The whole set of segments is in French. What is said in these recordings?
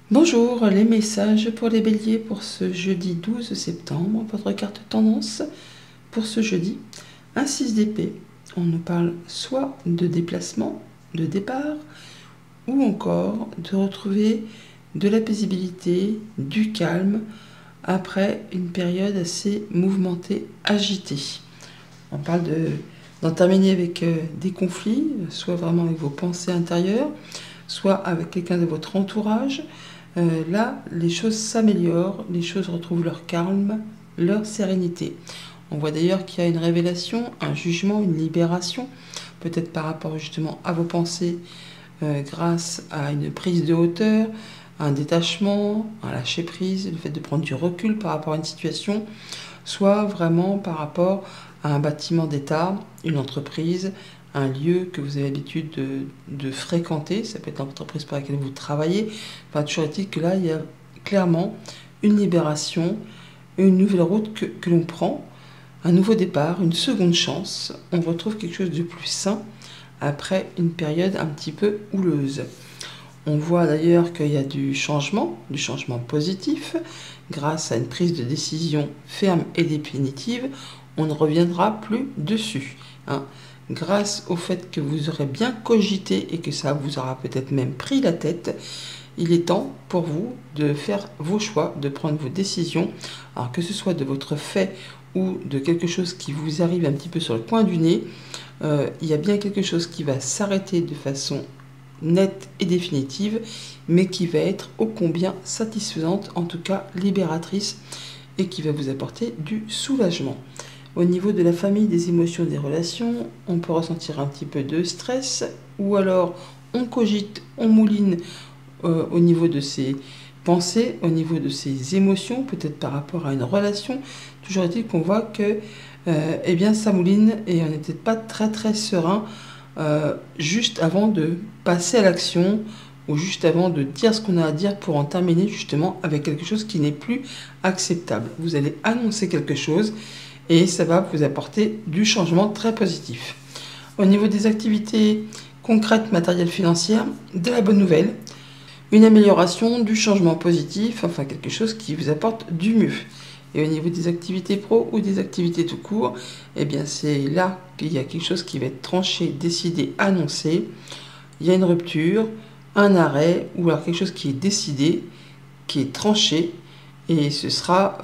Bonjour, les messages pour les béliers pour ce jeudi 12 septembre. Votre carte tendance pour ce jeudi, un 6 d'épée. On nous parle soit de déplacement, de départ, ou encore de retrouver de la paisibilité, du calme, après une période assez mouvementée, agitée. On parle d'en terminer avec des conflits, soit vraiment avec vos pensées intérieures, soit avec quelqu'un de votre entourage. Là, les choses s'améliorent, les choses retrouvent leur calme, leur sérénité. On voit d'ailleurs qu'il y a une révélation, un jugement, une libération, peut-être par rapport justement à vos pensées, grâce à une prise de hauteur, un détachement, un lâcher-prise, le fait de prendre du recul par rapport à une situation, soit vraiment par rapport à un bâtiment d'État, une entreprise, un lieu que vous avez l'habitude de fréquenter, ça peut être l'entreprise pour laquelle vous travaillez. Enfin, toujours est-il que là, il y a clairement une libération, une nouvelle route que l'on prend, un nouveau départ, une seconde chance. On retrouve quelque chose de plus sain après une période un petit peu houleuse. On voit d'ailleurs qu'il y a du changement positif, grâce à une prise de décision ferme et définitive. On ne reviendra plus dessus, hein. Grâce au fait que vous aurez bien cogité et que ça vous aura peut-être même pris la tête, il est temps pour vous de faire vos choix, de prendre vos décisions. Alors que ce soit de votre fait ou de quelque chose qui vous arrive un petit peu sur le coin du nez, il y a bien quelque chose qui va s'arrêter de façon nette et définitive, mais qui va être ô combien satisfaisante, en tout cas libératrice, et qui va vous apporter du soulagement. Au niveau de la famille, des émotions, des relations, on peut ressentir un petit peu de stress, ou alors on cogite, on mouline au niveau de ses pensées, au niveau de ses émotions, peut-être par rapport à une relation. Toujours est-il qu'on voit que eh bien, ça mouline et on n'est peut-être pas très serein juste avant de passer à l'action, ou juste avant de dire ce qu'on a à dire pour en terminer justement avec quelque chose qui n'est plus acceptable. Vous allez annoncer quelque chose et ça va vous apporter du changement très positif. Au niveau des activités concrètes, matérielles, financières, de la bonne nouvelle, une amélioration, du changement positif, enfin quelque chose qui vous apporte du mieux. Et au niveau des activités pro ou des activités tout court, eh bien c'est là qu'il y a quelque chose qui va être tranché, décidé, annoncé. Il y a une rupture, un arrêt, ou alors quelque chose qui est décidé, qui est tranché, et ce sera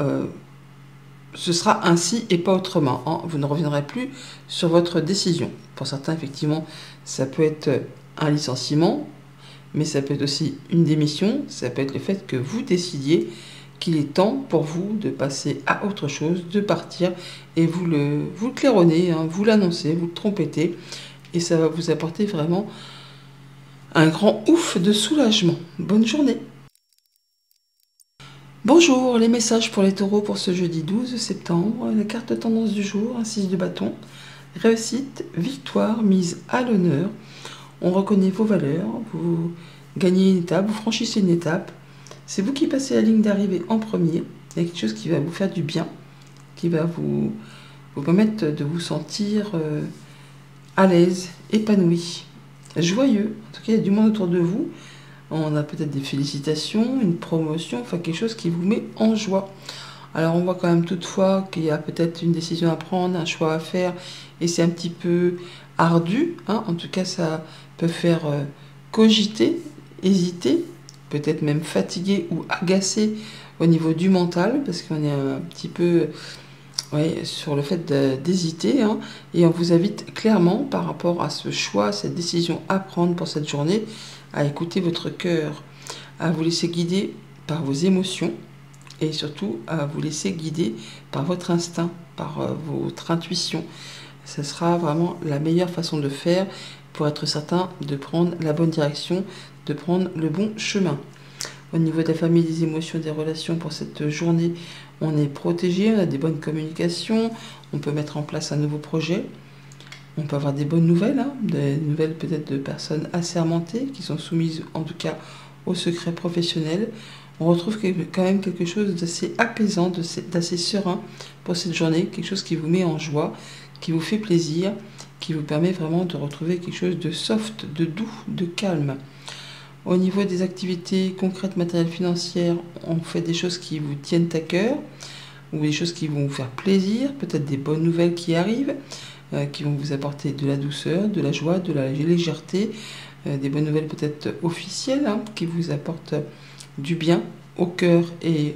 ainsi et pas autrement, hein. Vous ne reviendrez plus sur votre décision. Pour certains, effectivement, ça peut être un licenciement, mais ça peut être aussi une démission, ça peut être le fait que vous décidiez qu'il est temps pour vous de passer à autre chose, de partir, et vous le claironnez, hein, vous l'annoncez, vous le trompetez, et ça va vous apporter vraiment un grand ouf de soulagement. Bonne journée. Bonjour, les messages pour les taureaux pour ce jeudi 12 septembre. La carte tendance du jour, un 6 de bâton. Réussite, victoire, mise à l'honneur. On reconnaît vos valeurs, vous gagnez une étape, vous franchissez une étape. C'est vous qui passez la ligne d'arrivée en premier. Il y a quelque chose qui va vous faire du bien, qui va vous permettre de vous sentir à l'aise, épanoui, joyeux. En tout cas, il y a du monde autour de vous. On a peut-être des félicitations, une promotion, enfin quelque chose qui vous met en joie. Alors on voit quand même toutefois qu'il y a peut-être une décision à prendre, un choix à faire, et c'est un petit peu ardu, hein. En tout cas, ça peut faire cogiter, hésiter, peut-être même fatiguer ou agacer au niveau du mental, parce qu'on est un petit peu sur le fait d'hésiter, hein. Et on vous invite clairement par rapport à ce choix, cette décision à prendre pour cette journée, à écouter votre cœur, à vous laisser guider par vos émotions, et surtout à vous laisser guider par votre instinct, par votre intuition. Ce sera vraiment la meilleure façon de faire pour être certain de prendre la bonne direction, de prendre le bon chemin. Au niveau de la famille, des émotions, des relations, pour cette journée, on est protégé, on a des bonnes communications, on peut mettre en place un nouveau projet. On peut avoir des bonnes nouvelles, hein, des nouvelles peut-être de personnes assermentées qui sont soumises en tout cas au secret professionnel. On retrouve quand même quelque chose d'assez apaisant, d'assez serein pour cette journée, quelque chose qui vous met en joie, qui vous fait plaisir, qui vous permet vraiment de retrouver quelque chose de soft, de doux, de calme. Au niveau des activités concrètes, matérielles, financières, on fait des choses qui vous tiennent à cœur ou des choses qui vont vous faire plaisir, peut-être des bonnes nouvelles qui arrivent, qui vont vous apporter de la douceur, de la joie, de la légèreté, des bonnes nouvelles peut-être officielles qui vous apportent du bien au cœur et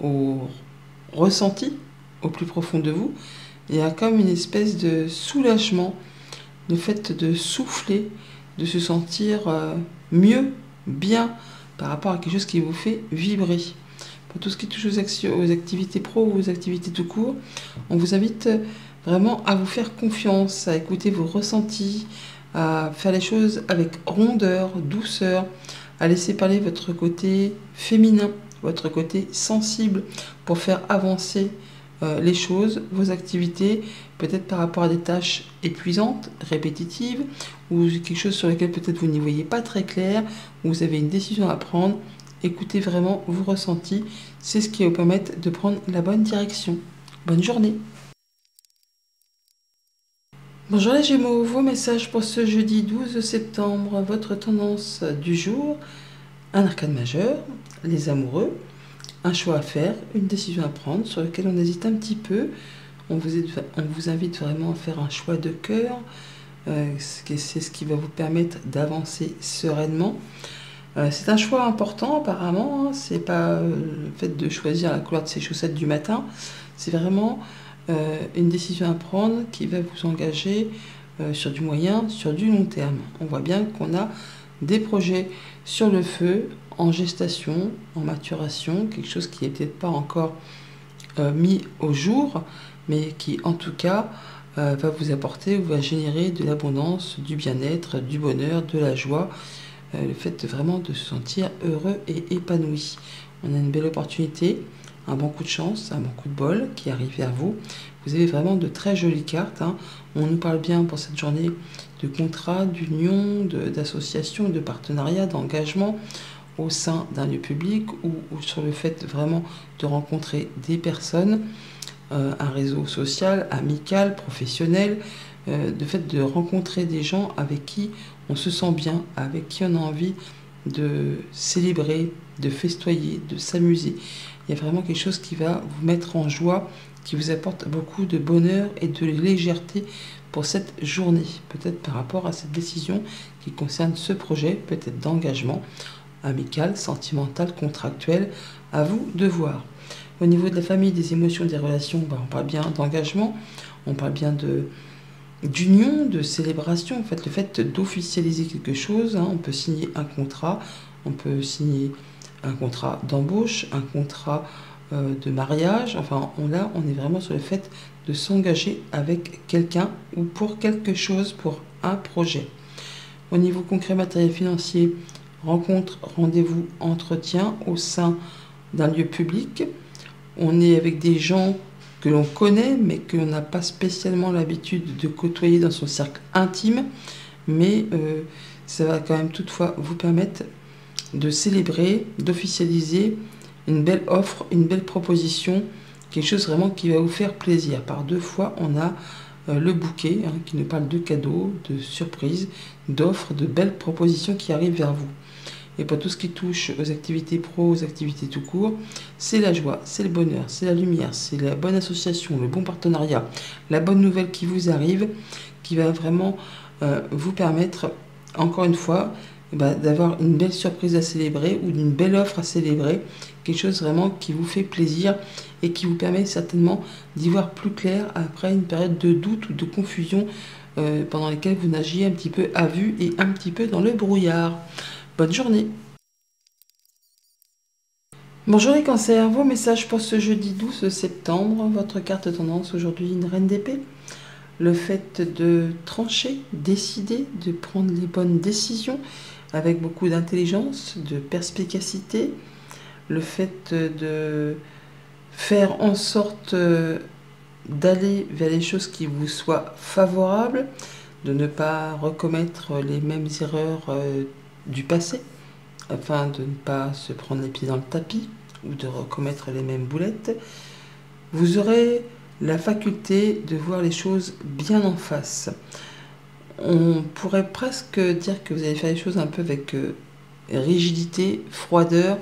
au ressenti, au plus profond de vous. Il y a comme une espèce de soulagement, le fait de souffler, de se sentir mieux, bien, par rapport à quelque chose qui vous fait vibrer. Pour tout ce qui touche aux activités pro ou aux activités tout court, on vous invite vraiment à vous faire confiance, à écouter vos ressentis, à faire les choses avec rondeur, douceur, à laisser parler votre côté féminin, votre côté sensible pour faire avancer les choses, vos activités, peut-être par rapport à des tâches épuisantes, répétitives, ou quelque chose sur lequel peut-être vous n'y voyez pas très clair, ou vous avez une décision à prendre. Écoutez vraiment vos ressentis, c'est ce qui va vous permettre de prendre la bonne direction. Bonne journée! Bonjour les Gémeaux, vos messages pour ce jeudi 12 septembre, votre tendance du jour, un arcane majeur, les amoureux, un choix à faire, une décision à prendre sur lequel on hésite un petit peu. On vous invite vraiment à faire un choix de cœur, c'est ce qui va vous permettre d'avancer sereinement. C'est un choix important apparemment, c'est pas le fait de choisir la couleur de ses chaussettes du matin, c'est vraiment une décision à prendre qui va vous engager sur du moyen, sur du long terme. On voit bien qu'on a des projets sur le feu, en gestation, en maturation, quelque chose qui n'est peut-être pas encore mis au jour, mais qui en tout cas va vous apporter ou va générer de l'abondance, du bien-être, du bonheur, de la joie, le fait vraiment de se sentir heureux et épanoui. On a une belle opportunité, un bon coup de chance, un bon coup de bol qui arrive vers vous. Vous avez vraiment de très jolies cartes. On nous parle bien pour cette journée de contrat, d'union, d'association, de partenariat, d'engagement au sein d'un lieu public ou sur le fait vraiment de rencontrer des personnes, un réseau social, amical, professionnel, le fait de rencontrer des gens avec qui on se sent bien, avec qui on a envie de célébrer, de festoyer, de s'amuser. Il y a vraiment quelque chose qui va vous mettre en joie, qui vous apporte beaucoup de bonheur et de légèreté pour cette journée. Peut-être par rapport à cette décision qui concerne ce projet, peut-être d'engagement amical, sentimental, contractuel, à vous de voir. Au niveau de la famille, des émotions, des relations, on parle bien d'engagement, on parle bien d'union, de célébration, en fait, le fait d'officialiser quelque chose. On peut signer un contrat, on peut signer un contrat d'embauche, un contrat de mariage, enfin là on est vraiment sur le fait de s'engager avec quelqu'un ou pour quelque chose, pour un projet. Au niveau concret, matériel, financier, rencontre, rendez-vous, entretien au sein d'un lieu public. On est avec des gens que l'on connaît mais que l'on n'a pas spécialement l'habitude de côtoyer dans son cercle intime, mais ça va quand même toutefois vous permettre de célébrer, d'officialiser une belle offre, une belle proposition, quelque chose vraiment qui va vous faire plaisir. Par deux fois, on a le bouquet qui nous parle de cadeaux, de surprises, d'offres, de belles propositions qui arrivent vers vous. Et pour tout ce qui touche aux activités pro, aux activités tout court, c'est la joie, c'est le bonheur, c'est la lumière, c'est la bonne association, le bon partenariat, la bonne nouvelle qui vous arrive, qui va vraiment vous permettre, encore une fois, d'avoir une belle surprise à célébrer ou une belle offre à célébrer, quelque chose vraiment qui vous fait plaisir et qui vous permet certainement d'y voir plus clair après une période de doute ou de confusion pendant lesquelles vous nagiez un petit peu à vue et un petit peu dans le brouillard. Bonne journée! Bonjour les cancers, vos messages pour ce jeudi 12 septembre, votre carte tendance aujourd'hui, une reine d'épée. Le fait de trancher, décider, de prendre les bonnes décisions avec beaucoup d'intelligence, de perspicacité, le fait de faire en sorte d'aller vers les choses qui vous soient favorables, de ne pas recommettre les mêmes erreurs du passé, afin de ne pas se prendre les pieds dans le tapis ou de recommettre les mêmes boulettes. Vous aurez la faculté de voir les choses bien en face. On pourrait presque dire que vous allez faire les choses un peu avec rigidité, froideur,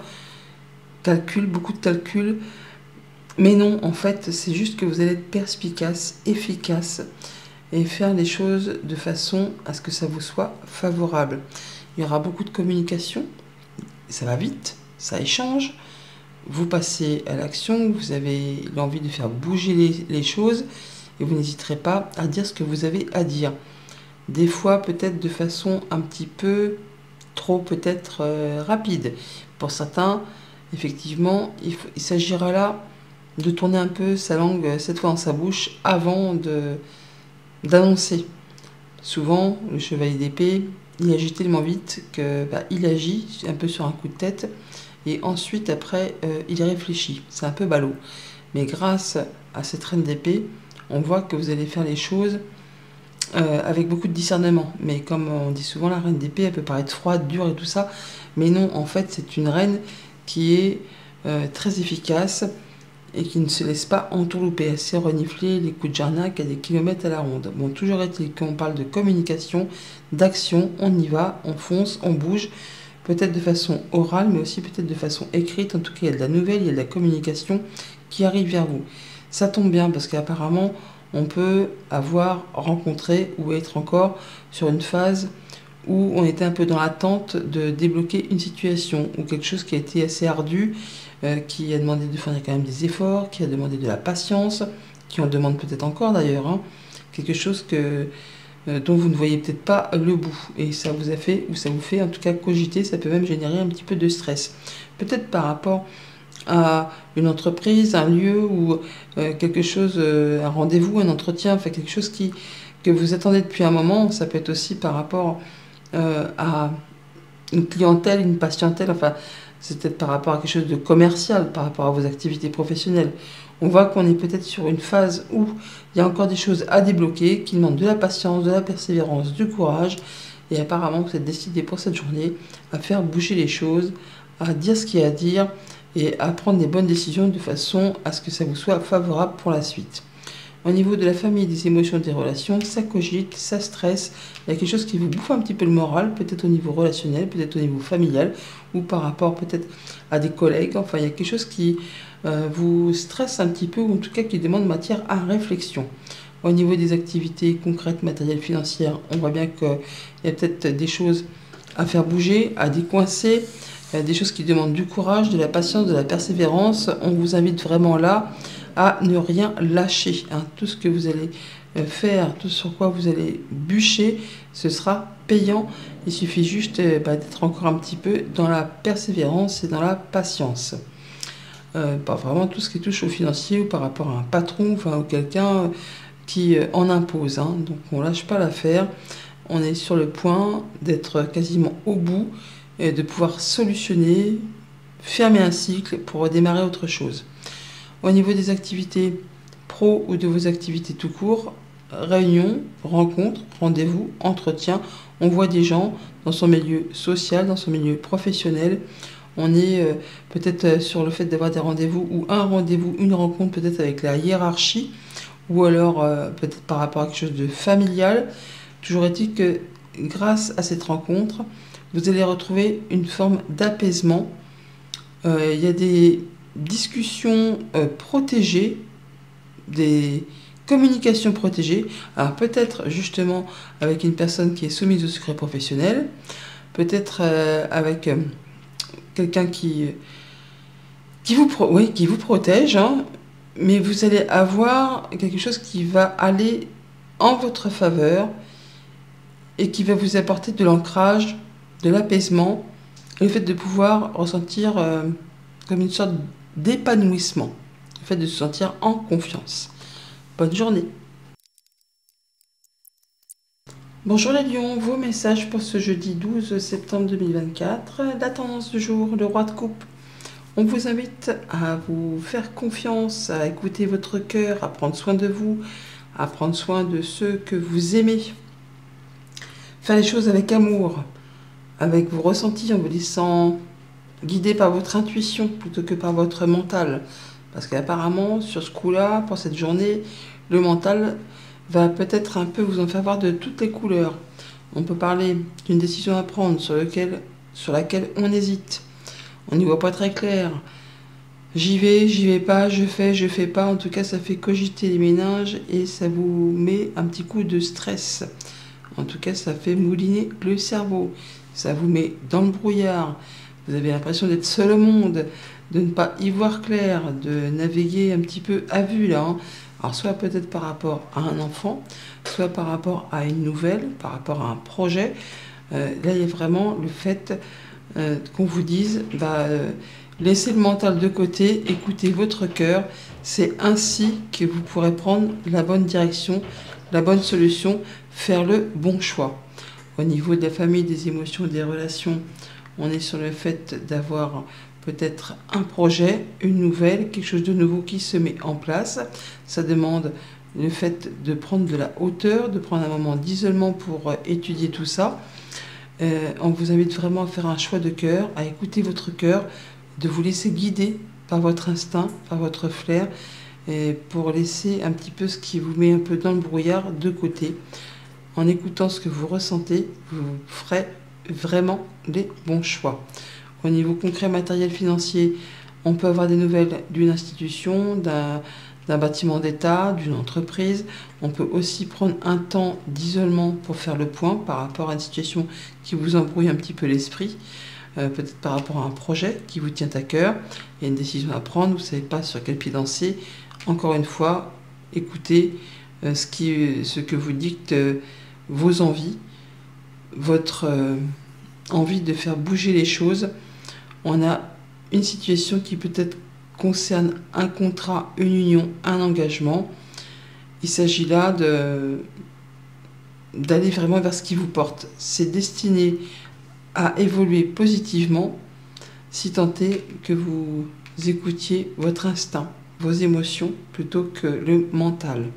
calcul, beaucoup de calcul. Mais non, en fait, c'est juste que vous allez être perspicace, efficace et faire les choses de façon à ce que ça vous soit favorable. Il y aura beaucoup de communication, ça va vite, ça échange. Vous passez à l'action, vous avez l'envie de faire bouger les choses et vous n'hésiterez pas à dire ce que vous avez à dire. Des fois, peut-être de façon un petit peu trop peut-être rapide. Pour certains, effectivement, il s'agira là de tourner un peu sa langue cette fois dans sa bouche avant d'annoncer. Souvent, le chevalier d'épée, il agit tellement vite que il agit un peu sur un coup de tête et ensuite après il réfléchit. C'est un peu ballot. Mais grâce à cette reine d'épée, on voit que vous allez faire les choses avec beaucoup de discernement. Mais comme on dit souvent, la reine d'épée, elle peut paraître froide, dure et tout ça. Mais non, en fait, c'est une reine qui est très efficace et qui ne se laisse pas entourlouper. Elle sait renifler les coups de jarnac à des kilomètres à la ronde. Bon, toujours est-il qu'on parle de communication, d'action, on y va, on fonce, on bouge, peut-être de façon orale, mais aussi peut-être de façon écrite. En tout cas, il y a de la nouvelle, il y a de la communication qui arrive vers vous. Ça tombe bien parce qu'apparemment, on peut avoir rencontré ou être encore sur une phase où on était un peu dans l'attente de débloquer une situation ou quelque chose qui a été assez ardu, qui a demandé de fournir quand même des efforts, qui a demandé de la patience, qui en demande peut-être encore d'ailleurs, hein, quelque chose dont vous ne voyez peut-être pas le bout. Et ça vous a fait, ou ça vous fait en tout cas cogiter, ça peut même générer un petit peu de stress. Peut-être par rapport à une entreprise, un lieu ou quelque chose, un rendez-vous, un entretien, enfin quelque chose que vous attendez depuis un moment. Ça peut être aussi par rapport à une clientèle, une patientèle, enfin c'est peut-être par rapport à quelque chose de commercial, par rapport à vos activités professionnelles. On voit qu'on est peut-être sur une phase où il y a encore des choses à débloquer, qui demandent de la patience, de la persévérance, du courage, et apparemment vous êtes décidé pour cette journée à faire bouger les choses, à dire ce qu'il y a à dire, et à prendre des bonnes décisions de façon à ce que ça vous soit favorable pour la suite. Au niveau de la famille, des émotions, des relations, ça cogite, ça stresse, il y a quelque chose qui vous bouffe un petit peu le moral, peut-être au niveau relationnel, peut-être au niveau familial, ou par rapport peut-être à des collègues, enfin il y a quelque chose qui vous stresse un petit peu, ou en tout cas qui demande matière à réflexion. Au niveau des activités concrètes, matérielles, financières, on voit bien qu'il y a peut-être des choses à faire bouger, à décoincer, des choses qui demandent du courage, de la patience, de la persévérance. On vous invite vraiment là à ne rien lâcher. Hein. Tout ce que vous allez faire, tout sur quoi vous allez bûcher, ce sera payant. Il suffit juste d'être encore un petit peu dans la persévérance et dans la patience. Pas vraiment tout ce qui touche au financier ou par rapport à un patron, enfin, ou quelqu'un qui en impose. Hein. Donc on ne lâche pas l'affaire. On est sur le point d'être quasiment au bout et de pouvoir solutionner, fermer un cycle pour redémarrer autre chose. Au niveau des activités pro ou de vos activités tout court, réunions, rencontres, rendez-vous, entretiens, on voit des gens dans son milieu social, dans son milieu professionnel. On est peut-être sur le fait d'avoir des rendez-vous ou un rendez-vous, une rencontre peut-être avec la hiérarchie ou alors peut-être par rapport à quelque chose de familial. Toujours est-il que grâce à cette rencontre, vous allez retrouver une forme d'apaisement. Il y a des discussions protégées, des communications protégées. Alors peut-être justement avec une personne qui est soumise au secret professionnel, peut-être avec quelqu'un qui vous protège, hein, mais vous allez avoir quelque chose qui va aller en votre faveur et qui va vous apporter de l'ancrage, de l'apaisement, et le fait de pouvoir ressentir comme une sorte d'épanouissement, le fait de se sentir en confiance. Bonne journée. Bonjour les lions, vos messages pour ce jeudi 12 septembre 2024. La tendance du jour, le roi de coupe. On vous invite à vous faire confiance, à écouter votre cœur, à prendre soin de vous, à prendre soin de ceux que vous aimez. Faire les choses avec amour, avec vos ressentis, en vous laissant guider par votre intuition plutôt que par votre mental. Parce qu'apparemment, sur ce coup-là, pour cette journée, le mental va peut-être un peu vous en faire voir de toutes les couleurs. On peut parler d'une décision à prendre sur laquelle sur laquelle on hésite. On n'y voit pas très clair. J'y vais pas, je fais pas. En tout cas, ça fait cogiter les méninges et ça vous met un petit coup de stress. En tout cas, ça fait mouliner le cerveau. Ça vous met dans le brouillard. Vous avez l'impression d'être seul au monde, de ne pas y voir clair, de naviguer un petit peu à vue là. Hein. Alors, soit peut-être par rapport à un enfant, soit par rapport à une nouvelle, par rapport à un projet. Là, il y a vraiment le fait qu'on vous dise, laissez le mental de côté, écoutez votre cœur. C'est ainsi que vous pourrez prendre la bonne direction, la bonne solution, faire le bon choix. Au niveau de la famille, des émotions, des relations, on est sur le fait d'avoir peut-être un projet, une nouvelle, quelque chose de nouveau qui se met en place. Ça demande le fait de prendre de la hauteur, de prendre un moment d'isolement pour étudier tout ça. On vous invite vraiment à faire un choix de cœur, à écouter votre cœur, de vous laisser guider par votre instinct, par votre flair, et pour laisser un petit peu ce qui vous met un peu dans le brouillard de côté. En écoutant ce que vous ressentez, vous ferez vraiment les bons choix. Au niveau concret, matériel, financier, on peut avoir des nouvelles d'une institution, d'un bâtiment d'État, d'une entreprise. On peut aussi prendre un temps d'isolement pour faire le point par rapport à une situation qui vous embrouille un petit peu l'esprit, peut-être par rapport à un projet qui vous tient à cœur. Il y a une décision à prendre, vous ne savez pas sur quel pied danser. Encore une fois, écoutez ce que vous dictent vos envies, votre envie de faire bouger les choses. On a une situation qui peut-être concerne un contrat, une union, un engagement. Il s'agit là d'aller vraiment vers ce qui vous porte. C'est destiné à évoluer positivement si tant est que vous écoutiez votre instinct, vos émotions, plutôt que le mental.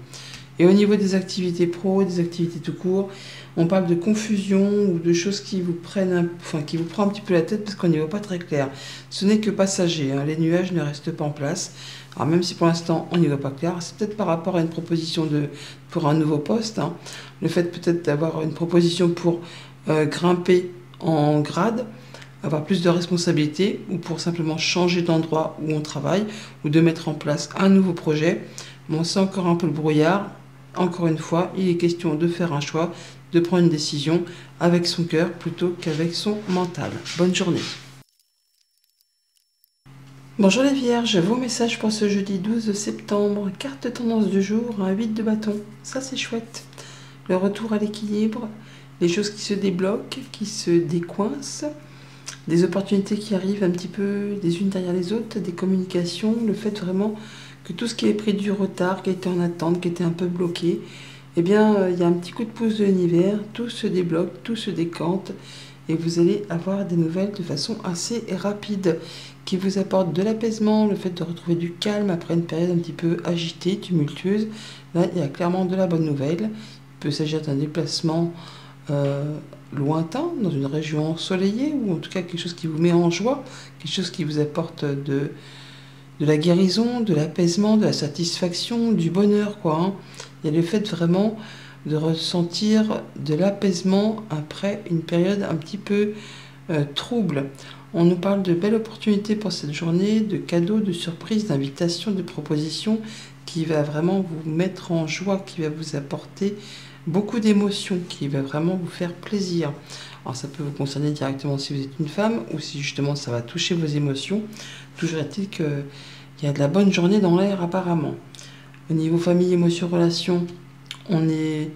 Et au niveau des activités pro, des activités tout court, on parle de confusion ou de choses qui vous prennent, qui vous prend un petit peu la tête parce qu'on n'y voit pas très clair. Ce n'est que passager, hein. Les nuages ne restent pas en place. Alors même si pour l'instant on n'y voit pas clair, c'est peut-être par rapport à une proposition pour un nouveau poste, hein. Le fait peut-être d'avoir une proposition pour grimper en grade, avoir plus de responsabilités ou pour simplement changer d'endroit où on travaille ou de mettre en place un nouveau projet. Bon, c'est encore un peu le brouillard. Encore une fois, il est question de faire un choix, de prendre une décision avec son cœur plutôt qu'avec son mental. Bonne journée. Bonjour les vierges, vos messages pour ce jeudi 12 septembre. Carte tendance du jour, un 8 de bâton. Ça c'est chouette. Le retour à l'équilibre, les choses qui se débloquent, qui se décoincent, des opportunités qui arrivent un petit peu des unes derrière les autres, des communications, le fait vraiment que tout ce qui est pris du retard, qui était en attente, qui était un peu bloqué, eh bien, il y a un petit coup de pouce de l'univers, tout se débloque, tout se décante, et vous allez avoir des nouvelles de façon assez rapide, qui vous apportent de l'apaisement, le fait de retrouver du calme après une période un petit peu agitée, tumultueuse. Là, il y a clairement de la bonne nouvelle. Il peut s'agir d'un déplacement lointain, dans une région ensoleillée, ou en tout cas quelque chose qui vous met en joie, quelque chose qui vous apporte de la guérison, de l'apaisement, de la satisfaction, du bonheur, quoi. Hein. Il y a le fait vraiment de ressentir de l'apaisement après une période un petit peu trouble. On nous parle de belles opportunités pour cette journée, de cadeaux, de surprises, d'invitations, de propositions qui va vraiment vous mettre en joie, qui va vous apporter beaucoup d'émotions, qui va vraiment vous faire plaisir. Alors ça peut vous concerner directement si vous êtes une femme ou si justement ça va toucher vos émotions. Toujours est-il qu'il y a de la bonne journée dans l'air apparemment. Au niveau famille, émotions, relations, on est,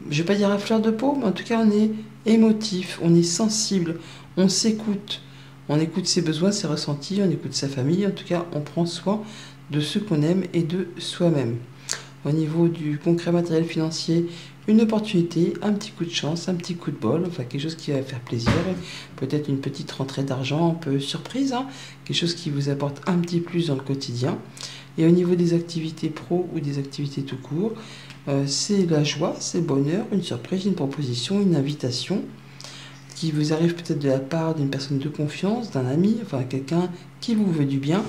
je vais pas dire à fleur de peau, mais en tout cas on est émotif, on est sensible, on s'écoute. On écoute ses besoins, ses ressentis, on écoute sa famille, en tout cas on prend soin de ce qu'on aime et de soi-même. Au niveau du concret matériel financier, une opportunité, un petit coup de chance, un petit coup de bol, enfin quelque chose qui va faire plaisir, peut-être une petite rentrée d'argent un peu surprise, hein, quelque chose qui vous apporte un petit plus dans le quotidien. Et au niveau des activités pro ou des activités tout court, c'est la joie, c'est le bonheur, une surprise, une proposition, une invitation qui vous arrive peut-être de la part d'une personne de confiance, d'un ami, enfin quelqu'un qui vous veut du bien.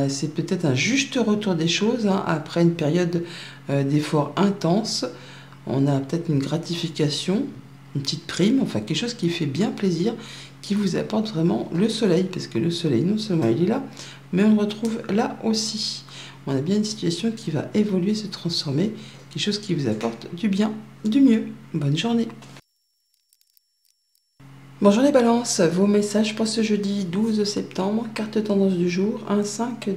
C'est peut-être un juste retour des choses, hein, après une période d'efforts intenses. On a peut-être une gratification, une petite prime, enfin quelque chose qui fait bien plaisir, qui vous apporte vraiment le soleil, parce que le soleil, non seulement il est là, mais on le retrouve là aussi. On a bien une situation qui va évoluer, se transformer, quelque chose qui vous apporte du bien, du mieux. Bonne journée. Bonjour les balances, vos messages pour ce jeudi 12 septembre, carte tendance du jour, un 5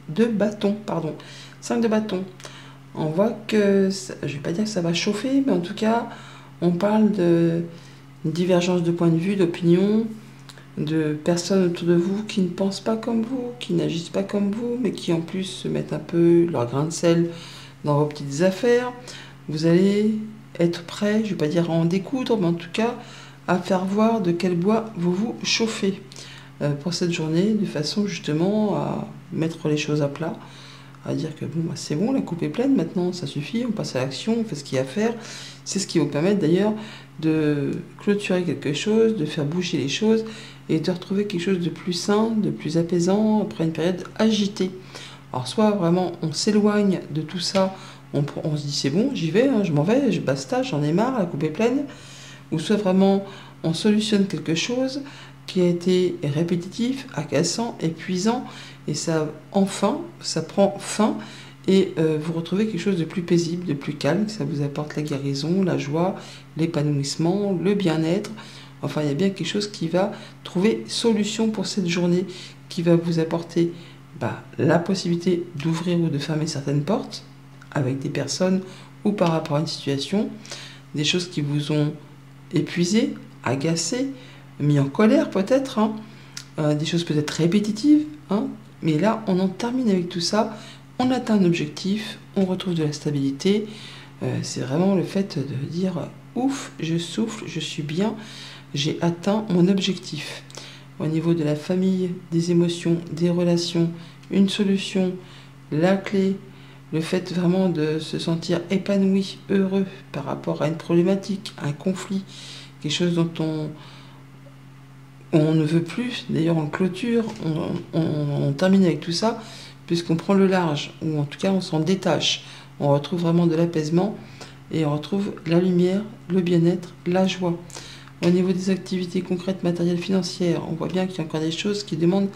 de bâton, pardon, 5 de bâton. On voit que, je ne vais pas dire que ça va chauffer, mais en tout cas, on parle de divergence de point de vue, d'opinion, de personnes autour de vous qui ne pensent pas comme vous, qui n'agissent pas comme vous, mais qui en plus se mettent un peu leur grain de sel dans vos petites affaires. Vous allez être prêt, je ne vais pas dire à en découdre, mais en tout cas à faire voir de quel bois vous vous chauffez pour cette journée, de façon justement à mettre les choses à plat, à dire que bon, bah, c'est bon, la coupe est pleine, maintenant ça suffit, on passe à l'action, on fait ce qu'il y a à faire. C'est ce qui va vous permettre d'ailleurs de clôturer quelque chose, de faire bouger les choses et de retrouver quelque chose de plus sain, de plus apaisant après une période agitée. Alors soit vraiment on s'éloigne de tout ça, on se dit c'est bon, j'y vais, hein, je m'en vais, basta, j'en ai marre, la coupe est pleine, ou soit vraiment on solutionne quelque chose qui a été répétitif, agaçant, épuisant, et ça prend fin, et vous retrouvez quelque chose de plus paisible, de plus calme, ça vous apporte la guérison, la joie, l'épanouissement, le bien-être. Enfin, il y a bien quelque chose qui va trouver solution pour cette journée, qui va vous apporter la possibilité d'ouvrir ou de fermer certaines portes avec des personnes ou par rapport à une situation, des choses qui vous ont épuisé, agacé, mis en colère peut-être, hein, des choses peut-être répétitives, hein, mais là on en termine avec tout ça, on atteint un objectif, on retrouve de la stabilité, c'est vraiment le fait de dire ouf, je souffle, je suis bien, j'ai atteint mon objectif. Au niveau de la famille, des émotions, des relations, une solution, la clé, le fait vraiment de se sentir épanoui, heureux par rapport à une problématique, un conflit, quelque chose dont on ne veut plus, d'ailleurs on clôture, on termine avec tout ça, puisqu'on prend le large, ou en tout cas on s'en détache, on retrouve vraiment de l'apaisement, et on retrouve la lumière, le bien-être, la joie. Au niveau des activités concrètes, matérielles, financières, on voit bien qu'il y a encore des choses qui demandent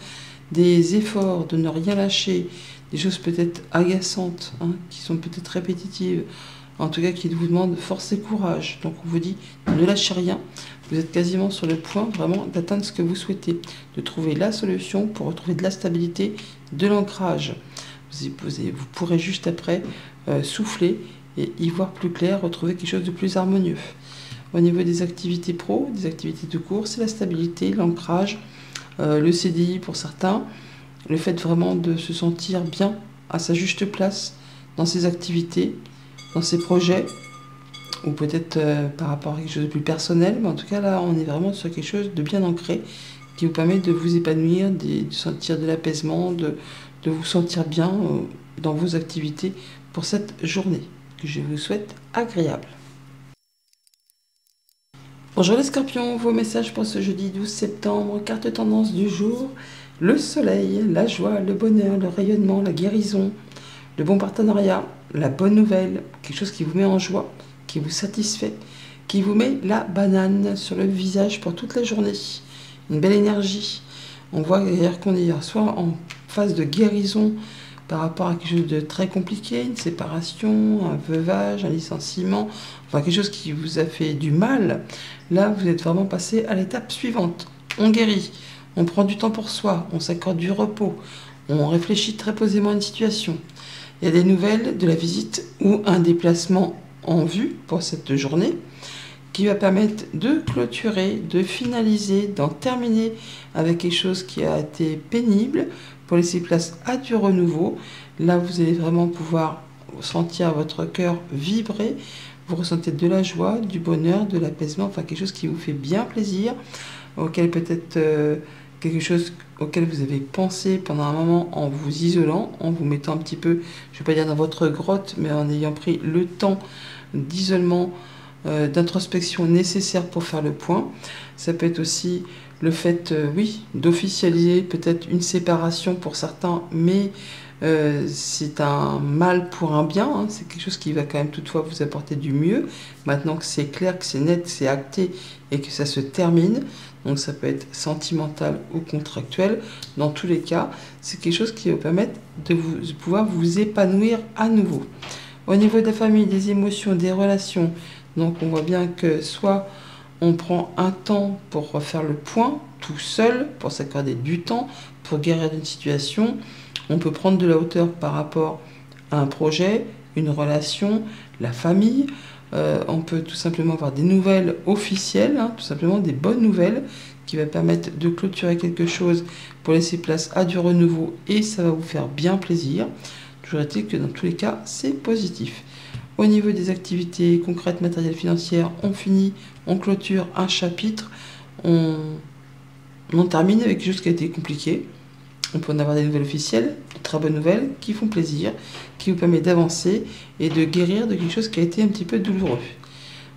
des efforts, de ne rien lâcher, des choses peut-être agaçantes, hein, qui sont peut-être répétitives, en tout cas qui vous demandent force et courage. Donc on vous dit, ne lâchez rien, vous êtes quasiment sur le point vraiment d'atteindre ce que vous souhaitez, de trouver la solution pour retrouver de la stabilité, de l'ancrage. Vous pourrez juste après souffler et y voir plus clair, retrouver quelque chose de plus harmonieux. Au niveau des activités pro, des activités de cours, c'est la stabilité, l'ancrage, le CDI pour certains, le fait vraiment de se sentir bien à sa juste place dans ses activités, dans ses projets, ou peut-être par rapport à quelque chose de plus personnel, mais en tout cas là on est vraiment sur quelque chose de bien ancré qui vous permet de vous épanouir, de sentir de l'apaisement, de vous sentir bien dans vos activités pour cette journée que je vous souhaite agréable. Bonjour les scorpions, vos messages pour ce jeudi 12 septembre, carte tendance du jour, le soleil, la joie, le bonheur, le rayonnement, la guérison, le bon partenariat, la bonne nouvelle, quelque chose qui vous met en joie, qui vous satisfait, qui vous met la banane sur le visage pour toute la journée, une belle énergie. On voit d'ailleurs qu'on est soit en phase de guérison par rapport à quelque chose de très compliqué, une séparation, un veuvage, un licenciement, enfin quelque chose qui vous a fait du mal. Là, vous êtes vraiment passé à l'étape suivante. On guérit, on prend du temps pour soi, on s'accorde du repos, on réfléchit très posément à une situation. Il y a des nouvelles de la visite ou un déplacement en vue pour cette journée qui va permettre de clôturer, de finaliser, d'en terminer avec quelque chose qui a été pénible pour laisser place à du renouveau. Là, vous allez vraiment pouvoir sentir votre cœur vibrer. Vous ressentez de la joie, du bonheur, de l'apaisement, enfin quelque chose qui vous fait bien plaisir, auquel peut-être quelque chose auquel vous avez pensé pendant un moment en vous isolant, en vous mettant un petit peu, je ne vais pas dire dans votre grotte, mais en ayant pris le temps d'isolement, d'introspection nécessaire pour faire le point. Ça peut être aussi le fait, oui, d'officialiser peut-être une séparation pour certains, mais c'est un mal pour un bien, hein. C'est quelque chose qui va quand même toutefois vous apporter du mieux. Maintenant que c'est clair, que c'est net, que c'est acté et que ça se termine, donc ça peut être sentimental ou contractuel. Dans tous les cas, c'est quelque chose qui va vous permettre de pouvoir vous épanouir à nouveau. Au niveau de la famille, des émotions, des relations, donc on voit bien que soit on prend un temps pour refaire le point, tout seul, pour s'accorder du temps, pour guérir d'une situation. On peut prendre de la hauteur par rapport à un projet, une relation, la famille. On peut tout simplement avoir des nouvelles officielles, hein, tout simplement des bonnes nouvelles qui va permettre de clôturer quelque chose pour laisser place à du renouveau et ça va vous faire bien plaisir. Toujours est-il que dans tous les cas, c'est positif. Au niveau des activités concrètes, matérielles, financières, on finit, on clôture un chapitre, on termine avec quelque chose qui a été compliqué. On peut en avoir des nouvelles officielles, de très bonnes nouvelles, qui font plaisir, qui vous permettent d'avancer et de guérir de quelque chose qui a été un petit peu douloureux.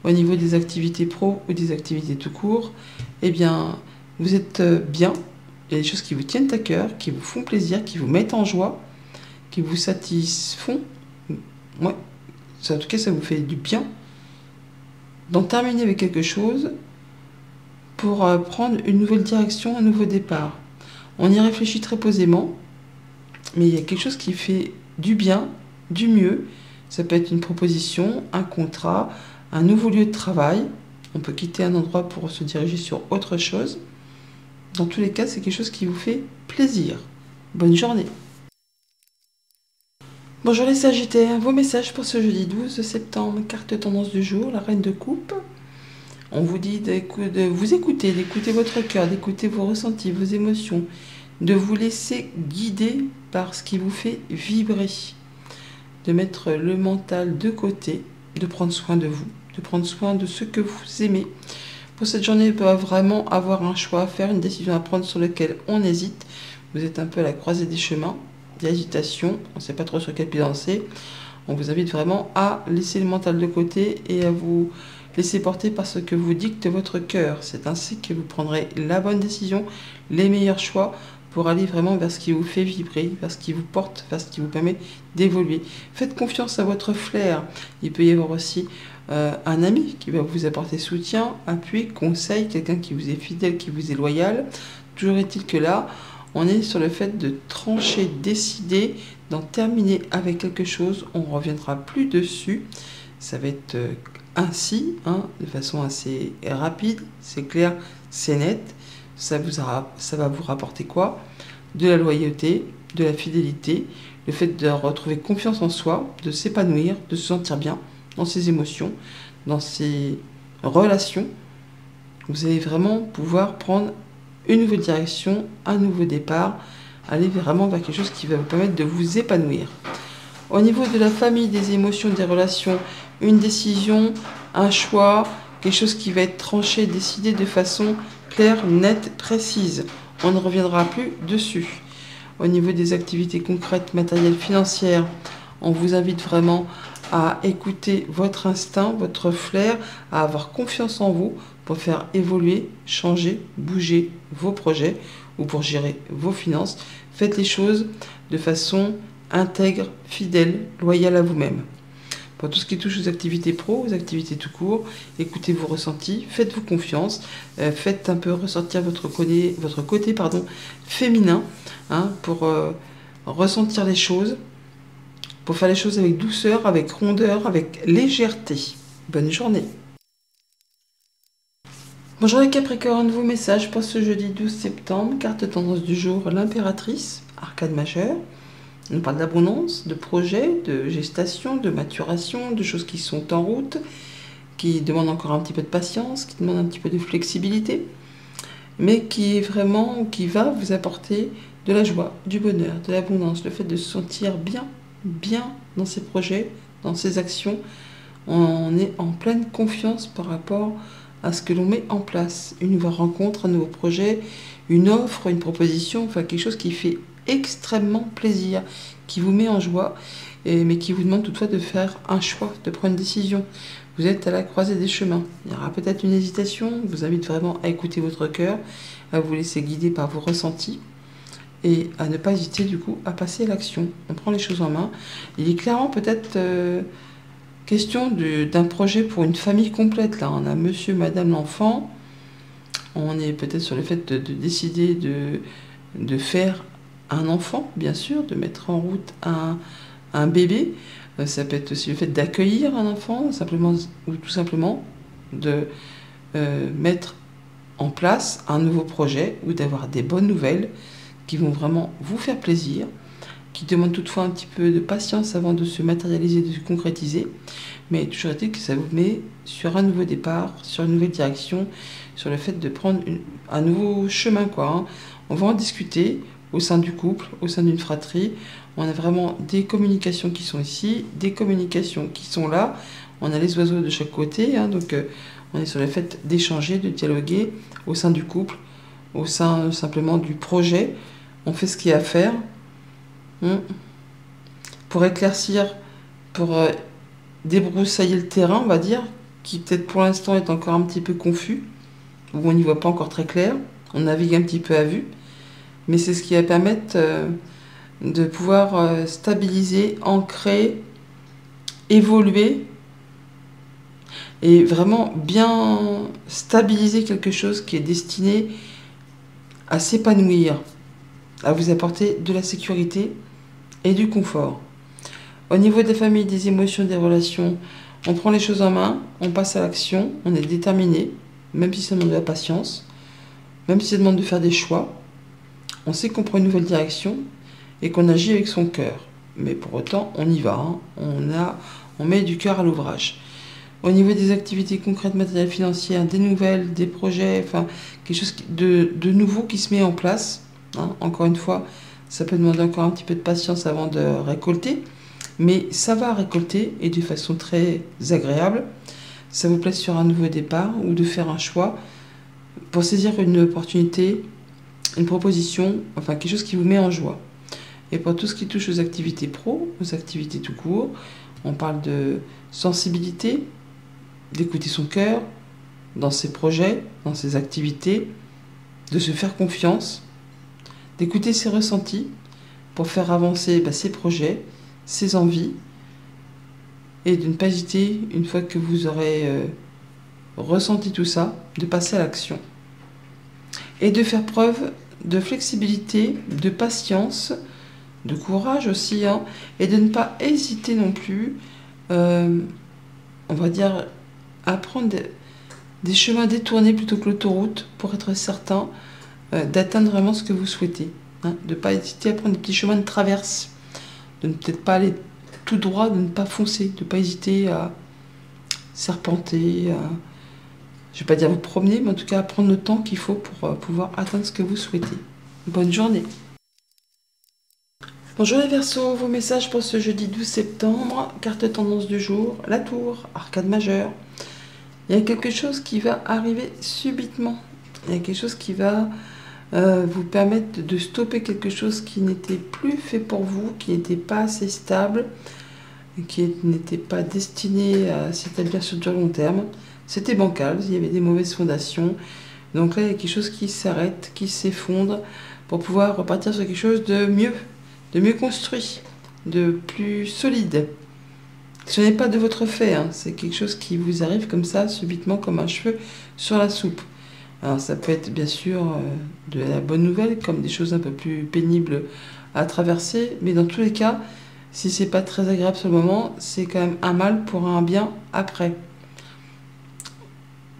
Au niveau des activités pro ou des activités tout court, eh bien, vous êtes bien. Il y a des choses qui vous tiennent à cœur, qui vous font plaisir, qui vous mettent en joie, qui vous satisfont. Ouais. En tout cas, ça vous fait du bien d'en terminer avec quelque chose pour prendre une nouvelle direction, un nouveau départ. On y réfléchit très posément, mais il y a quelque chose qui fait du bien, du mieux. Ça peut être une proposition, un contrat, un nouveau lieu de travail. On peut quitter un endroit pour se diriger sur autre chose. Dans tous les cas, c'est quelque chose qui vous fait plaisir. Bonne journée. Bonjour les Sagittaires, vos messages pour ce jeudi 12 septembre, carte tendance du jour, la Reine de Coupe. On vous dit de vous écouter, d'écouter votre cœur, d'écouter vos ressentis, vos émotions, de vous laisser guider par ce qui vous fait vibrer, de mettre le mental de côté, de prendre soin de vous, de prendre soin de ceux que vous aimez. Pour cette journée, vous pouvez vraiment avoir un choix, faire une décision à prendre sur laquelle on hésite. Vous êtes un peu à la croisée des chemins. D'agitation, on ne sait pas trop sur quel pied danser. On vous invite vraiment à laisser le mental de côté et à vous laisser porter par ce que vous dicte votre cœur. C'est ainsi que vous prendrez la bonne décision, les meilleurs choix pour aller vraiment vers ce qui vous fait vibrer, vers ce qui vous porte, vers ce qui vous permet d'évoluer. Faites confiance à votre flair. Il peut y avoir aussi un ami qui va vous apporter soutien, appui, conseil, quelqu'un qui vous est fidèle, qui vous est loyal. Toujours est-il que là, on est sur le fait de trancher, décider, d'en terminer avec quelque chose. On ne reviendra plus dessus. Ça va être ainsi, hein, de façon assez rapide, c'est clair, c'est net. Ça va vous rapporter quoi? De la loyauté, de la fidélité, le fait de retrouver confiance en soi, de s'épanouir, de se sentir bien dans ses émotions, dans ses relations. Vous allez vraiment pouvoir prendre une nouvelle direction, un nouveau départ, aller vraiment vers quelque chose qui va vous permettre de vous épanouir. Au niveau de la famille, des émotions, des relations, une décision, un choix, quelque chose qui va être tranché, décidé de façon claire, nette, précise. On ne reviendra plus dessus. Au niveau des activités concrètes, matérielles, financières, on vous invite vraiment à écouter votre instinct, votre flair, à avoir confiance en vous pour faire évoluer, changer, bouger vos projets ou pour gérer vos finances. Faites les choses de façon intègre, fidèle, loyale à vous-même. Pour tout ce qui touche aux activités pro, aux activités tout court, écoutez vos ressentis, faites-vous confiance, faites un peu ressortir votre côté féminin, hein, pour ressentir les choses, pour faire les choses avec douceur, avec rondeur, avec légèreté. Bonne journée. Bonjour les Capricornes, vos messages pour ce jeudi 12 septembre, carte tendance du jour, l'impératrice, arcane majeure. On parle d'abondance, de projets, de gestation, de maturation, de choses qui sont en route, qui demandent encore un petit peu de patience, qui demandent un petit peu de flexibilité, mais qui va vous apporter de la joie, du bonheur, de l'abondance, le fait de se sentir bien dans ses projets, dans ses actions. On est en pleine confiance par rapport à ce que l'on met en place. Une nouvelle rencontre, un nouveau projet, une offre, une proposition, enfin quelque chose qui fait extrêmement plaisir, qui vous met en joie, mais qui vous demande toutefois de faire un choix, de prendre une décision. Vous êtes à la croisée des chemins. Il y aura peut-être une hésitation. Je vous invite vraiment à écouter votre cœur, à vous laisser guider par vos ressentis. et à ne pas hésiter du coup à passer à l'action. On prend les choses en main. Il est clairement peut-être question d'un projet pour une famille complète. Là, on a monsieur, madame, l'enfant. On est peut-être sur le fait de décider de faire un enfant, bien sûr, de mettre en route un bébé. Ça peut être aussi le fait d'accueillir un enfant, simplement, ou tout simplement de mettre en place un nouveau projet ou d'avoir des bonnes nouvelles qui vont vraiment vous faire plaisir, qui demandent toutefois un petit peu de patience avant de se matérialiser, de se concrétiser. Mais toujours est-il que ça vous met sur un nouveau départ, sur une nouvelle direction, sur le fait de prendre un nouveau chemin, quoi. Hein. On va en discuter au sein du couple, au sein d'une fratrie. On a vraiment des communications qui sont ici, des communications qui sont là. On a les oiseaux de chaque côté, hein, donc on est sur le fait d'échanger, de dialoguer au sein du couple, au sein simplement du projet. On fait ce qu'il y a à faire pour éclaircir, pour débroussailler le terrain, on va dire, qui peut-être pour l'instant est encore un petit peu confus, où on n'y voit pas encore très clair. On navigue un petit peu à vue, mais c'est ce qui va permettre de pouvoir stabiliser, ancrer, évoluer et vraiment bien stabiliser quelque chose qui est destiné à s'épanouir, à vous apporter de la sécurité et du confort. Au niveau des familles, des émotions, des relations, on prend les choses en main, on passe à l'action, on est déterminé, même si ça demande de la patience, même si ça demande de faire des choix. On sait qu'on prend une nouvelle direction et qu'on agit avec son cœur. Mais pour autant, on y va, hein. On met du cœur à l'ouvrage. Au niveau des activités concrètes, matérielles, financières, des nouvelles, des projets, enfin, quelque chose de nouveau qui se met en place. Hein. Encore une fois, ça peut demander encore un petit peu de patience avant de récolter. Mais ça va récolter et de façon très agréable. Ça vous place sur un nouveau départ ou de faire un choix pour saisir une opportunité, une proposition, enfin quelque chose qui vous met en joie. Et pour tout ce qui touche aux activités pro, aux activités tout court, on parle de sensibilité, d'écouter son cœur dans ses projets, dans ses activités, de se faire confiance, d'écouter ses ressentis pour faire avancer ses projets, ses envies, et de ne pas hésiter, une fois que vous aurez ressenti tout ça, de passer à l'action. Et de faire preuve de flexibilité, de patience, de courage aussi, hein, et de ne pas hésiter non plus, on va dire, à prendre des chemins détournés plutôt que l'autoroute pour être certain d'atteindre vraiment ce que vous souhaitez. Hein, de ne pas hésiter à prendre des petits chemins de traverse, de ne peut-être pas aller tout droit, de ne pas foncer, de ne pas hésiter à serpenter, je ne vais pas dire vous promener, mais en tout cas à prendre le temps qu'il faut pour pouvoir atteindre ce que vous souhaitez. Bonne journée. Bonjour les Verseaux, vos messages pour ce jeudi 12 septembre, carte tendance du jour, la tour, arcade majeure. Il y a quelque chose qui va arriver subitement, il y a quelque chose qui va vous permettre de stopper quelque chose qui n'était plus fait pour vous, qui n'était pas assez stable, qui n'était pas destiné à s'établir sur du long terme. C'était bancal, il y avait des mauvaises fondations. Donc là, il y a quelque chose qui s'arrête, qui s'effondre, pour pouvoir repartir sur quelque chose de mieux construit, de plus solide. Ce n'est pas de votre fait, hein, c'est quelque chose qui vous arrive comme ça, subitement, comme un cheveu sur la soupe. Alors ça peut être bien sûr de la bonne nouvelle, comme des choses un peu plus pénibles à traverser, mais dans tous les cas, si c'est pas très agréable sur le moment, c'est quand même un mal pour un bien après.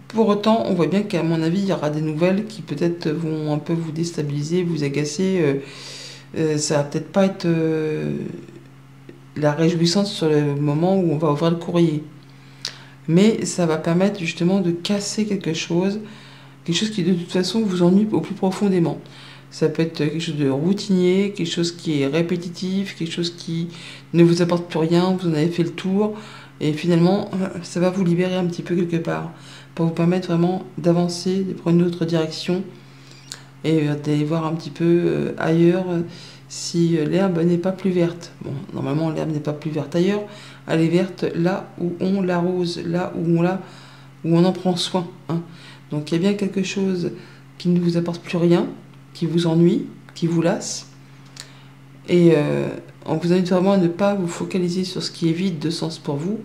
Pour autant, on voit bien qu'à mon avis, il y aura des nouvelles qui peut-être vont un peu vous déstabiliser, vous agacer. Ça va peut-être pas être la réjouissance sur le moment où on va ouvrir le courrier. Mais ça va permettre justement de casser quelque chose qui de toute façon vous ennuie au plus profondément. Ça peut être quelque chose de routinier, quelque chose qui est répétitif, quelque chose qui ne vous apporte plus rien, vous en avez fait le tour, et finalement ça va vous libérer un petit peu quelque part, pour vous permettre vraiment d'avancer, de prendre une autre direction, et d'aller voir un petit peu ailleurs si l'herbe n'est pas plus verte. Bon, normalement l'herbe n'est pas plus verte ailleurs, elle est verte là où on l'arrose, là où on en prend soin. Hein. Donc il y a bien quelque chose qui ne vous apporte plus rien, qui vous ennuie, qui vous lasse, Et on vous invite vraiment à ne pas vous focaliser sur ce qui est vide de sens pour vous,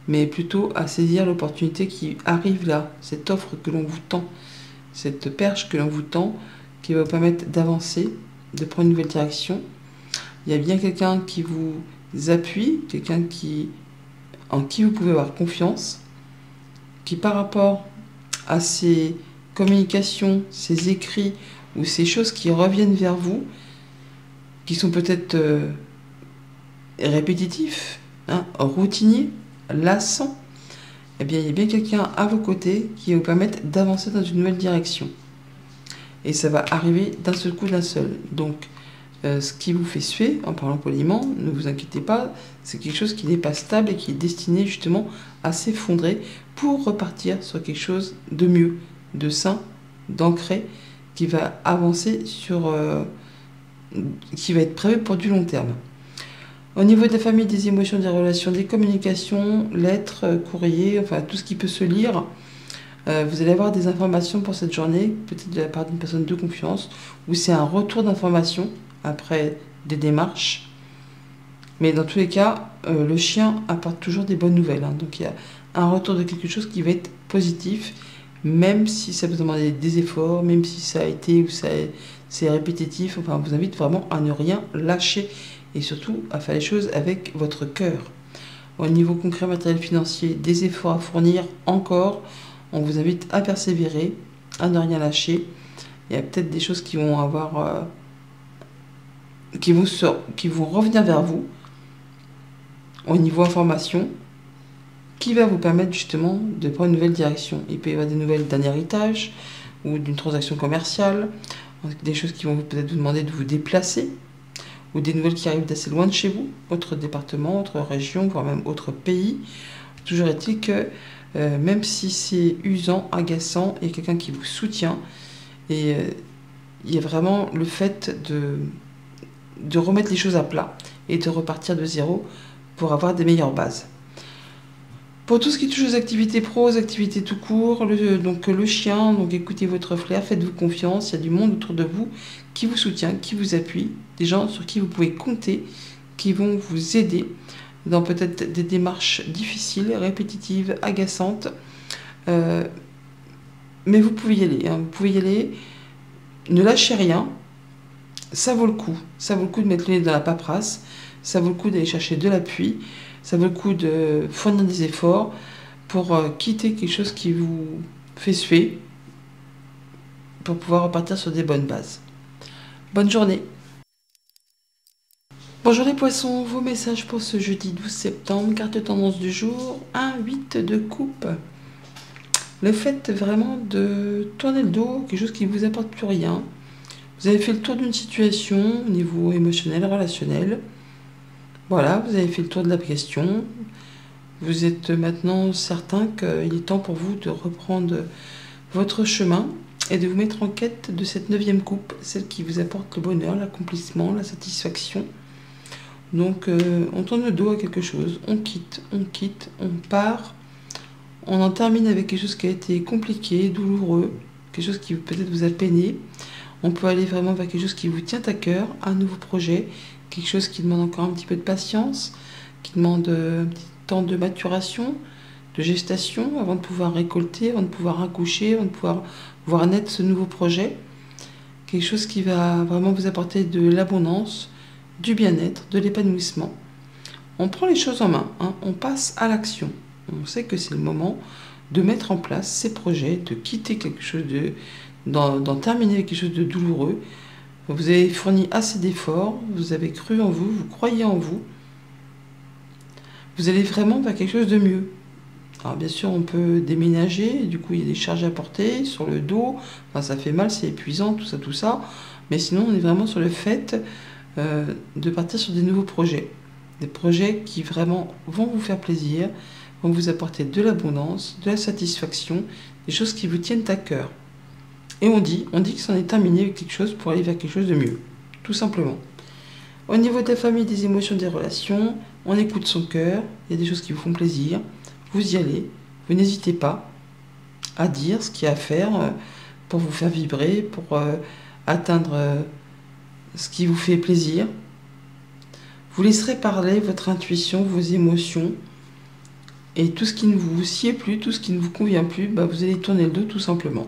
mais plutôt à saisir l'opportunité qui arrive là, cette offre que l'on vous tend, cette perche que l'on vous tend, qui va vous permettre d'avancer, de prendre une nouvelle direction. Il y a bien quelqu'un qui vous appuie, quelqu'un en qui vous pouvez avoir confiance, qui par rapport à ces communications, ces écrits ou ces choses qui reviennent vers vous, qui sont peut-être répétitifs, routiniers, lassants, eh bien, il y a bien quelqu'un à vos côtés qui va vous permettre d'avancer dans une nouvelle direction. Et ça va arriver d'un seul coup, d'un seul. Donc, ce qui vous fait suer, en parlant poliment, ne vous inquiétez pas, c'est quelque chose qui n'est pas stable et qui est destiné justement à s'effondrer pour repartir sur quelque chose de mieux, de sain, d'ancré, qui va avancer qui va être prévu pour du long terme. Au niveau de la famille, des émotions, des relations, des communications, lettres, courriers, enfin tout ce qui peut se lire, vous allez avoir des informations pour cette journée, peut-être de la part d'une personne de confiance, ou c'est un retour d'information après des démarches. Mais dans tous les cas, le chien apporte toujours des bonnes nouvelles. Donc il y a un retour de quelque chose qui va être positif, même si ça vous demande des efforts, même si ça a été ou c'est répétitif. Enfin, on vous invite vraiment à ne rien lâcher et surtout à faire les choses avec votre cœur. Au niveau concret, matériel, financier, des efforts à fournir encore. On vous invite à persévérer, à ne rien lâcher. Il y a peut-être des choses qui vont avoir, qui vont revenir vers vous au niveau information, qui va vous permettre justement de prendre une nouvelle direction. Il peut y avoir des nouvelles d'un héritage ou d'une transaction commerciale, des choses qui vont peut-être vous demander de vous déplacer, ou des nouvelles qui arrivent d'assez loin de chez vous, autre département, autre région, voire même autre pays. Toujours est-il que même si c'est usant, agaçant, il y a quelqu'un qui vous soutient. Et il y a vraiment le fait de remettre les choses à plat et de repartir de zéro pour avoir des meilleures bases. Pour tout ce qui touche aux activités pro, aux activités tout court, donc le chien, donc écoutez votre flair, faites-vous confiance, il y a du monde autour de vous qui vous soutient, qui vous appuie, des gens sur qui vous pouvez compter, qui vont vous aider dans peut-être des démarches difficiles, répétitives, agaçantes. Mais vous pouvez y aller, vous pouvez y aller, ne lâchez rien, ça vaut le coup. Ça vaut le coup de mettre le nez dans la paperasse, ça vaut le coup d'aller chercher de l'appui, ça vaut le coup de fournir des efforts pour quitter quelque chose qui vous fait suer, pour pouvoir repartir sur des bonnes bases. Bonne journée. Bonjour les poissons, vos messages pour ce jeudi 12 septembre, carte tendance du jour, 1-8 de coupe. Le fait vraiment de tourner le dos, quelque chose qui ne vous apporte plus rien. Vous avez fait le tour d'une situation au niveau émotionnel, relationnel. Voilà, vous avez fait le tour de la question. Vous êtes maintenant certain qu'il est temps pour vous de reprendre votre chemin et de vous mettre en quête de cette 9e coupe, celle qui vous apporte le bonheur, l'accomplissement, la satisfaction. Donc on tourne le dos à quelque chose, on quitte, on part, on en termine avec quelque chose qui a été compliqué, douloureux, quelque chose qui peut-être vous a peiné. On peut aller vraiment vers quelque chose qui vous tient à cœur, un nouveau projet, quelque chose qui demande encore un petit peu de patience, qui demande un petit temps de maturation, de gestation, avant de pouvoir récolter, avant de pouvoir accoucher, avant de pouvoir voir naître ce nouveau projet. Quelque chose qui va vraiment vous apporter de l'abondance, du bien-être, de l'épanouissement. On prend les choses en main, on passe à l'action. On sait que c'est le moment de mettre en place ces projets, de quitter quelque chose d'en terminer avec quelque chose de douloureux. Vous avez fourni assez d'efforts, vous avez cru en vous, vous croyez en vous. Vous allez vraiment vers quelque chose de mieux. Alors bien sûr, on peut déménager, du coup il y a des charges à porter sur le dos, enfin, ça fait mal, c'est épuisant, tout ça. Mais sinon, on est vraiment sur le fait de partir sur des nouveaux projets. Des projets qui vraiment vont vous faire plaisir, vont vous apporter de l'abondance, de la satisfaction, des choses qui vous tiennent à cœur. Et on dit que c'en est terminé avec quelque chose pour aller vers quelque chose de mieux, tout simplement. Au niveau de la famille, des émotions, des relations, on écoute son cœur, il y a des choses qui vous font plaisir, vous y allez, vous n'hésitez pas à dire ce qu'il y a à faire pour vous faire vibrer, pour atteindre ce qui vous fait plaisir. Vous laisserez parler votre intuition, vos émotions, et tout ce qui ne vous sied plus, tout ce qui ne vous convient plus, vous allez tourner le dos tout simplement.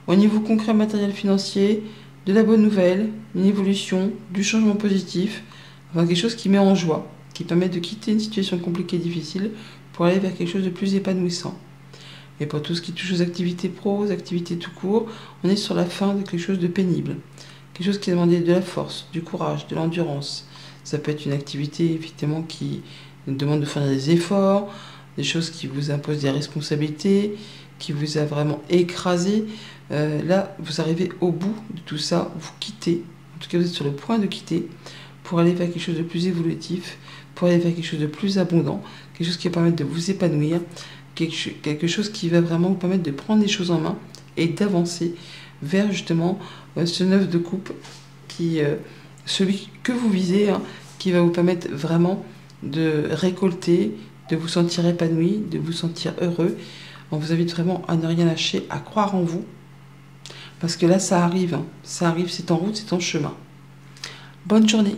Au niveau concret, matériel, financier, de la bonne nouvelle, une évolution, du changement positif, enfin quelque chose qui met en joie, qui permet de quitter une situation compliquée et difficile pour aller vers quelque chose de plus épanouissant. Et pour tout ce qui touche aux activités pro, aux activités tout court, on est sur la fin de quelque chose de pénible. Quelque chose qui a demandé de la force, du courage, de l'endurance. Ça peut être une activité effectivement qui demande de faire des efforts, des choses qui vous imposent des responsabilités, qui vous a vraiment écrasé. Là, vous arrivez au bout de tout ça, vous quittez, en tout cas vous êtes sur le point de quitter, pour aller vers quelque chose de plus évolutif, pour aller vers quelque chose de plus abondant, quelque chose qui va permettre de vous épanouir, quelque chose qui va vraiment vous permettre de prendre les choses en main et d'avancer vers justement ce 9 de coupe, celui que vous visez, qui va vous permettre vraiment de récolter, de vous sentir épanoui, de vous sentir heureux. On vous invite vraiment à ne rien lâcher, à croire en vous, parce que là ça arrive, c'est en route, c'est en chemin. Bonne journée.